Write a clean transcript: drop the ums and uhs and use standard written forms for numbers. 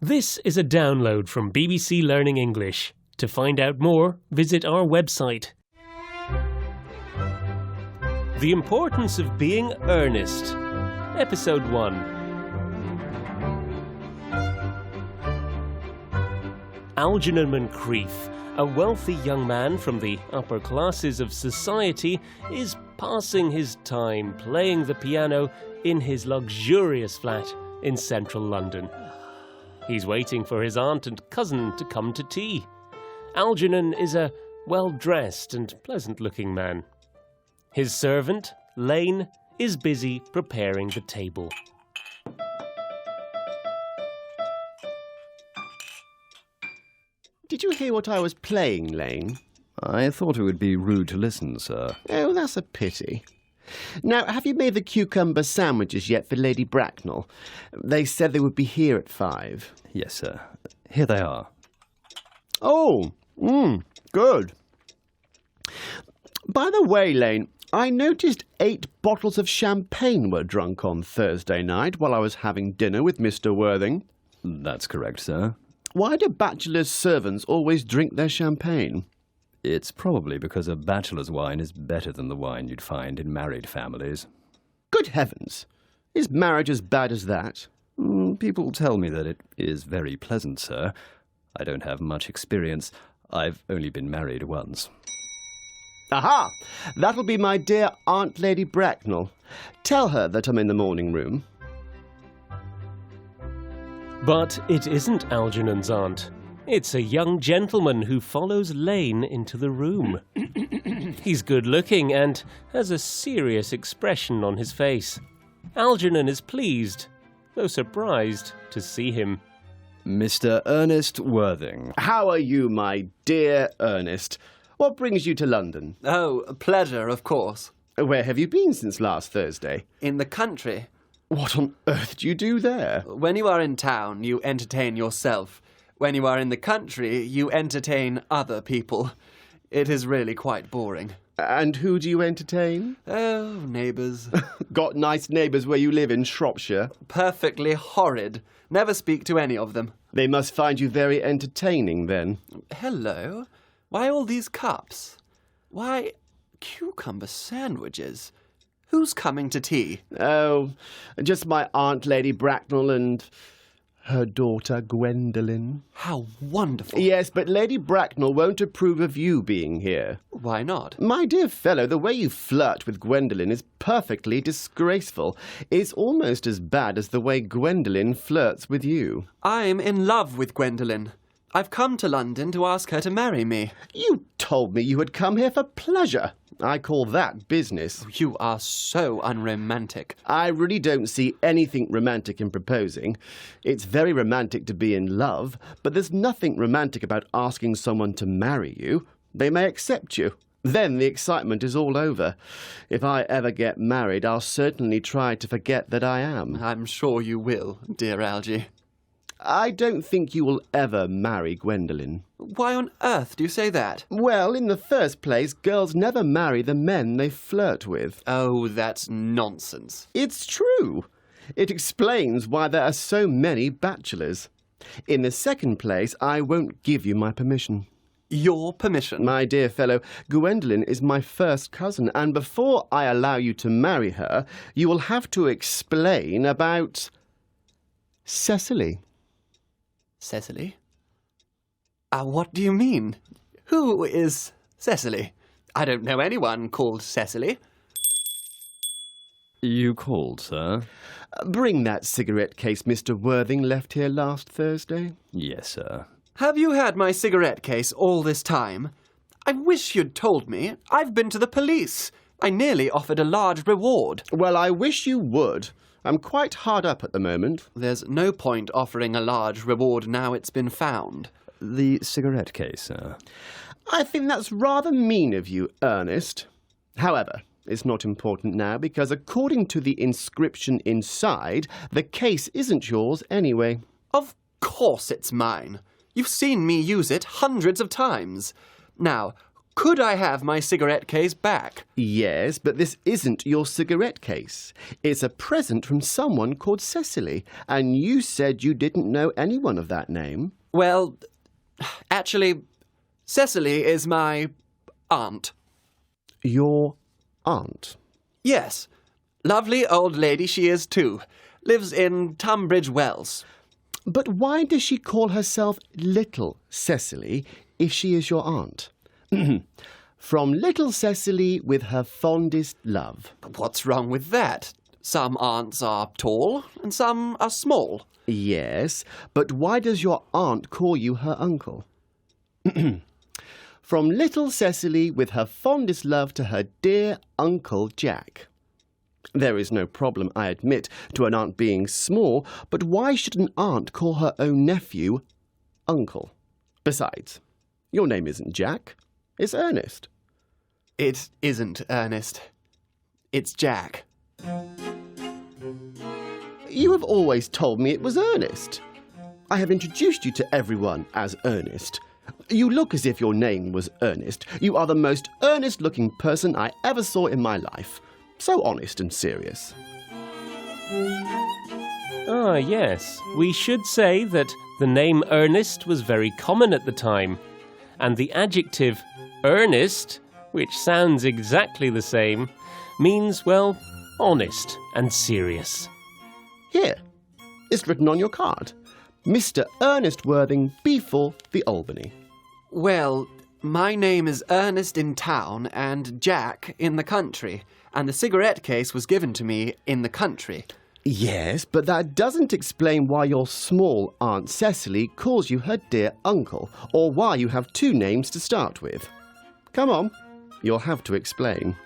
This is a download from BBC Learning English. To find out more, visit our website. The Importance of Being Earnest. Episode 1. Algernon Moncrief, a wealthy young man from the upper classes of society, is passing his time playing the piano in his luxurious flat in central London. He's waiting for his aunt and cousin to come to tea. Algernon is a well-dressed and pleasant-looking man. His servant, Lane, is busy preparing the table. Did you hear what I was playing, Lane? I thought it would be rude to listen, sir. Oh, that's a pity. Now, have you made the cucumber sandwiches yet for Lady Bracknell? They said they would be here at 5. Yes, sir. Here they are. Oh, good. By the way, Lane, I noticed 8 bottles of champagne were drunk on Thursday night while I was having dinner with Mr. Worthing. That's correct, sir. Why do bachelors' servants always drink their champagne? It's probably because a bachelor's wine is better than the wine you'd find in married families. Good heavens! Is marriage as bad as that? People tell me that it is very pleasant, sir. I don't have much experience. I've only been married once. Aha! That'll be my dear Aunt Lady Bracknell. Tell her that I'm in the morning room. But it isn't Algernon's aunt. It's a young gentleman who follows Lane into the room. He's good-looking and has a serious expression on his face. Algernon is pleased, though surprised, to see him. Mr. Ernest Worthing. How are you, my dear Ernest? What brings you to London? Oh, a pleasure, of course. Where have you been since last Thursday? In the country. What on earth do you do there? When you are in town, you entertain yourself. When you are in the country, you entertain other people. It is really quite boring. And who do you entertain? Oh, neighbours. Got nice neighbours where you live in Shropshire? Perfectly horrid. Never speak to any of them. They must find you very entertaining, then. Hello? Why all these cups? Why, cucumber sandwiches? Who's coming to tea? Oh, just my Aunt Lady Bracknell and her daughter Gwendolen. How wonderful. Yes, but Lady Bracknell won't approve of you being here. Why not? My dear fellow, the way you flirt with Gwendolen is perfectly disgraceful. It's almost as bad as the way Gwendolen flirts with you. I'm in love with Gwendolen. I've come to London to ask her to marry me. You told me you had come here for pleasure. I call that business. You are so unromantic. I really don't see anything romantic in proposing. It's very romantic to be in love, but there's nothing romantic about asking someone to marry you. They may accept you. Then the excitement is all over. If I ever get married, I'll certainly try to forget that I am. I'm sure you will, dear Algy. I don't think you will ever marry Gwendolen. Why on earth do you say that? Well, in the first place, girls never marry the men they flirt with. Oh, that's nonsense. It's true. It explains why there are so many bachelors. In the second place, I won't give you my permission. Your permission? My dear fellow, Gwendolen is my first cousin, and before I allow you to marry her, you will have to explain about Cecily. Cecily? What do you mean? Who is Cecily? I don't know anyone called Cecily. You called, sir? Bring that cigarette case Mr. Worthing left here last Thursday. Yes, sir. Have you had my cigarette case all this time? I wish you'd told me. I've been to the police. I nearly offered a large reward. Well, I wish you would. I'm quite hard up at the moment. There's no point offering a large reward now it's been found. The cigarette case, sir. I think that's rather mean of you, Ernest. However, it's not important now because according to the inscription inside, the case isn't yours anyway. Of course it's mine. You've seen me use it hundreds of times. Now, Could I have my cigarette case back? Yes, but this isn't your cigarette case. It's a present from someone called Cecily, and you said you didn't know anyone of that name. Well, actually, Cecily is my aunt. Your aunt? Yes. Lovely old lady she is too. Lives in Tunbridge Wells. But why does she call herself Little Cecily if she is your aunt? From little Cecily with her fondest love. What's wrong with that? Some aunts are tall and some are small. Yes, but why does your aunt call you her uncle? From little Cecily with her fondest love to her dear Uncle Jack. There is no problem, I admit, to an aunt being small, but why should an aunt call her own nephew uncle? Besides, your name isn't Jack, it's Ernest. It isn't Ernest. It's Jack. You have always told me it was Ernest. I have introduced you to everyone as Ernest. You look as if your name was Ernest. You are the most earnest-looking person I ever saw in my life. So honest and serious. Ah, yes. We should say that the name Ernest was very common at the time, and the adjective earnest, which sounds exactly the same, means, well, honest and serious. Here, it's written on your card. Mr. Ernest Worthing, B4, the Albany. Well, my name is Ernest in town and Jack in the country, and the cigarette case was given to me in the country. Yes, but that doesn't explain why your small Aunt Cecily calls you her dear uncle, or why you have two names to start with. Come on, you'll have to explain.